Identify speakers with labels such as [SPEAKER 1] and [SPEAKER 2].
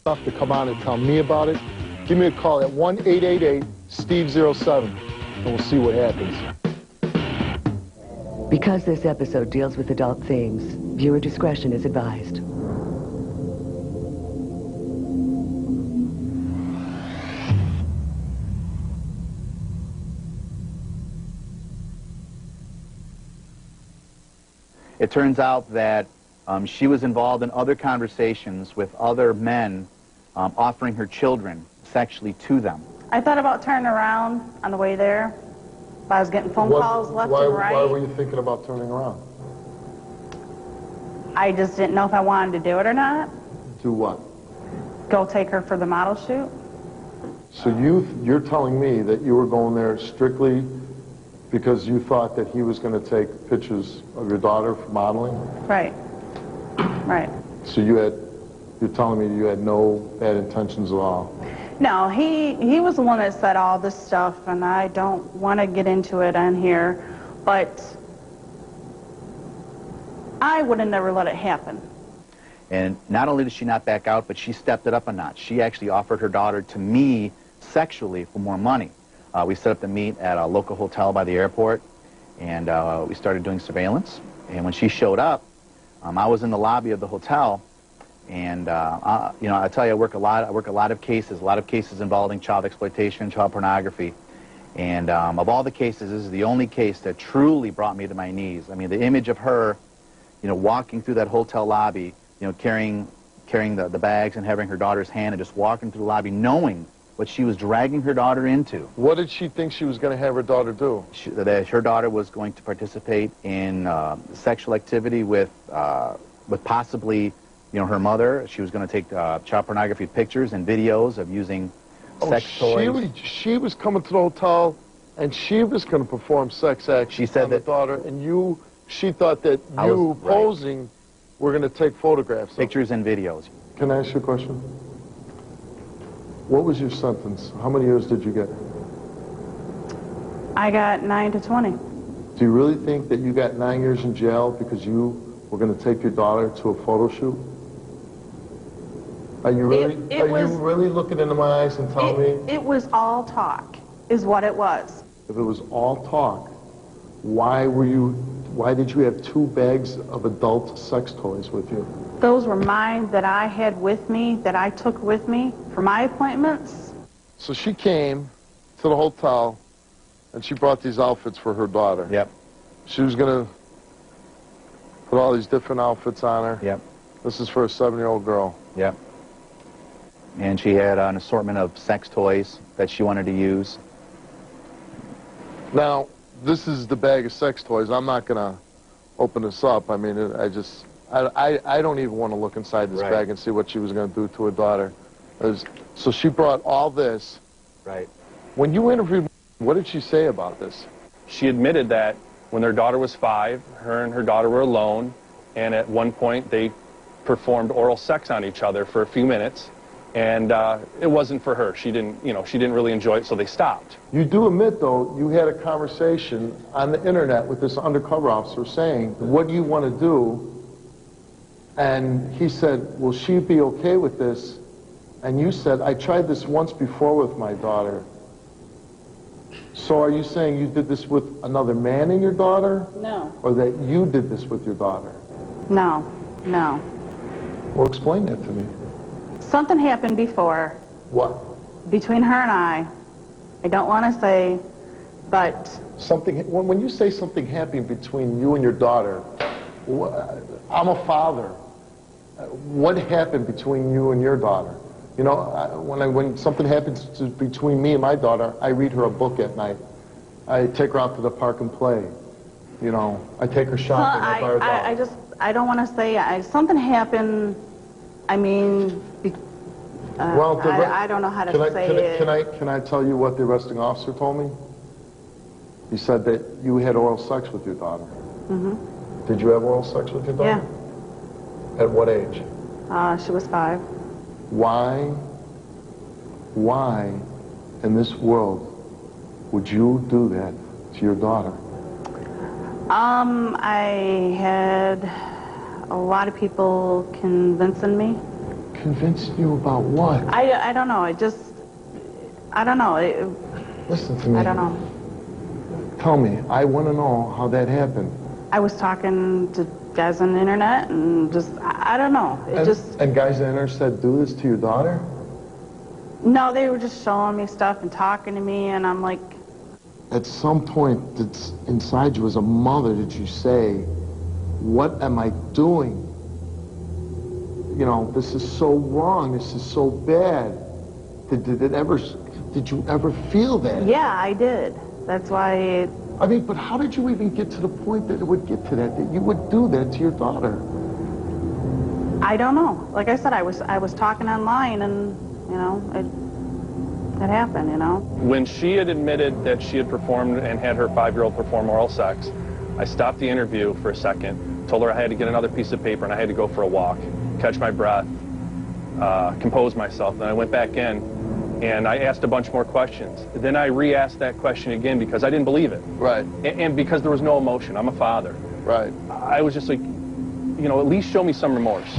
[SPEAKER 1] enough to come on and tell me about it, give me a call at 1-888-STEVE-07, and we'll see what happens.
[SPEAKER 2] Because this episode deals with adult themes, viewer discretion is advised.
[SPEAKER 3] It turns out that she was involved in other conversations with other men offering her children sexually to them.
[SPEAKER 4] I thought about turning around on the way there, but I was getting phone calls left and right.
[SPEAKER 1] Why were you thinking about turning around?
[SPEAKER 4] I just didn't know if I wanted to do it or not.
[SPEAKER 1] Do what?
[SPEAKER 4] Go take her for the model shoot.
[SPEAKER 1] So you're telling me that you were going there strictly because you thought that he was going to take pictures of your daughter for modeling?
[SPEAKER 4] Right. Right.
[SPEAKER 1] So you're telling me you had no bad intentions at all?
[SPEAKER 4] No, he was the one that said all this stuff, and I don't want to get into it on here, but I would have never let it happen.
[SPEAKER 3] And not only did she not back out, but she stepped it up a notch. She actually offered her daughter to me sexually for more money. We set up the meet at a local hotel by the airport, and we started doing surveillance. And when she showed up, I was in the lobby of the hotel, and you know, I tell you, I work a lot of cases involving child exploitation, child pornography, and of all the cases, this is the only case that truly brought me to my knees. I mean, the image of her, you know, walking through that hotel lobby, you know, carrying the bags and having her daughter's hand and just walking through the lobby, knowing what she was dragging her daughter into.
[SPEAKER 1] What did she think she was going to have her daughter do?
[SPEAKER 3] That her daughter was going to participate in sexual activity with possibly, you know, her mother. She was going to take child pornography pictures and videos of using sex toys.
[SPEAKER 1] She was coming to the hotel, and she was going to perform sex acts on the daughter, and she thought that you posing were going to take photographs.
[SPEAKER 3] Pictures and videos.
[SPEAKER 1] Can I ask you a question? What was your sentence? How many years did you get?
[SPEAKER 4] I got 9 to 20.
[SPEAKER 1] Do you really think that you got 9 years in jail because you were going to take your daughter to a photo shoot? Are you really, you really looking into my eyes and telling me?
[SPEAKER 4] It was all talk, is what it was.
[SPEAKER 1] If it was all talk, why did you have 2 bags of adult sex toys with you?
[SPEAKER 4] Those were mine that I had with me, that I took with me for my appointments.
[SPEAKER 1] So she came to the hotel, and she brought these outfits for her daughter.
[SPEAKER 3] Yep.
[SPEAKER 1] She was going to put all these different outfits on her.
[SPEAKER 3] Yep.
[SPEAKER 1] This is for a 7-year-old girl.
[SPEAKER 3] Yep. And she had an assortment of sex toys that she wanted to use.
[SPEAKER 1] Now, this is the bag of sex toys. I'm not going to open this up. I mean, I don't even want to look inside this bag and see what she was going to do to her daughter. So she brought all this.
[SPEAKER 3] Right.
[SPEAKER 1] When you interviewed, what did she say about this?
[SPEAKER 5] She admitted that when their daughter was 5, her and her daughter were alone, and at one point they performed oral sex on each other for a few minutes, and it wasn't for her. She didn't really enjoy it, so they stopped.
[SPEAKER 1] You do admit, though, you had a conversation on the internet with this undercover officer saying, what do you want to do? And he said, will she be okay with this? And you said, I tried this once before with my daughter. So are you saying you did this with another man and your daughter?
[SPEAKER 4] No.
[SPEAKER 1] Or that you did this with your daughter?
[SPEAKER 4] No, no.
[SPEAKER 1] Well, explain that to me.
[SPEAKER 4] Something happened before.
[SPEAKER 1] What?
[SPEAKER 4] Between her and I don't want to say, but...
[SPEAKER 1] When you say something happened between you and your daughter, I'm a father. What happened between you and your daughter? You know, when something happens between me and my daughter, I read her a book at night. I take her out to the park and play. You know, I take her shopping.
[SPEAKER 4] I don't want to say, something happened, I mean, I don't know how to say it.
[SPEAKER 1] Can I tell you what the arresting officer told me? He said that you had oral sex with your daughter. Mm-hmm. Did you have oral sex with your daughter?
[SPEAKER 4] Yeah.
[SPEAKER 1] At what age?
[SPEAKER 4] She was 5.
[SPEAKER 1] Why in this world would you do that to your daughter?
[SPEAKER 4] I had a lot of people convincing me.
[SPEAKER 1] convincing you about what?
[SPEAKER 4] I don't know. I don't know.
[SPEAKER 1] Listen to me.
[SPEAKER 4] I don't know.
[SPEAKER 1] Tell me. I want to know how that happened.
[SPEAKER 4] I was talking to guys on the internet and just, I don't know.
[SPEAKER 1] And guys on the internet said, do this to your daughter?
[SPEAKER 4] No, they were just showing me stuff and talking to me, and I'm like...
[SPEAKER 1] At some point, inside you as a mother, did you say, what am I doing? You know, this is so wrong, this is so bad. Did you ever feel that?
[SPEAKER 4] Yeah, I did. That's why...
[SPEAKER 1] I mean, but how did you even get to the point that it would get to that you would do that to your daughter?
[SPEAKER 4] I don't know. Like I said, I was talking online, and, you know, it happened, you know.
[SPEAKER 5] When she had admitted that she had performed and had her 5-year-old perform oral sex, I stopped the interview for a second, told her I had to get another piece of paper and I had to go for a walk, catch my breath, compose myself. Then I went back in and I asked a bunch more questions. Then I re-asked that question again because I didn't believe it.
[SPEAKER 1] Right.
[SPEAKER 5] And because there was no emotion. I'm a father.
[SPEAKER 1] Right.
[SPEAKER 5] I was just like, you know, at least show me some remorse.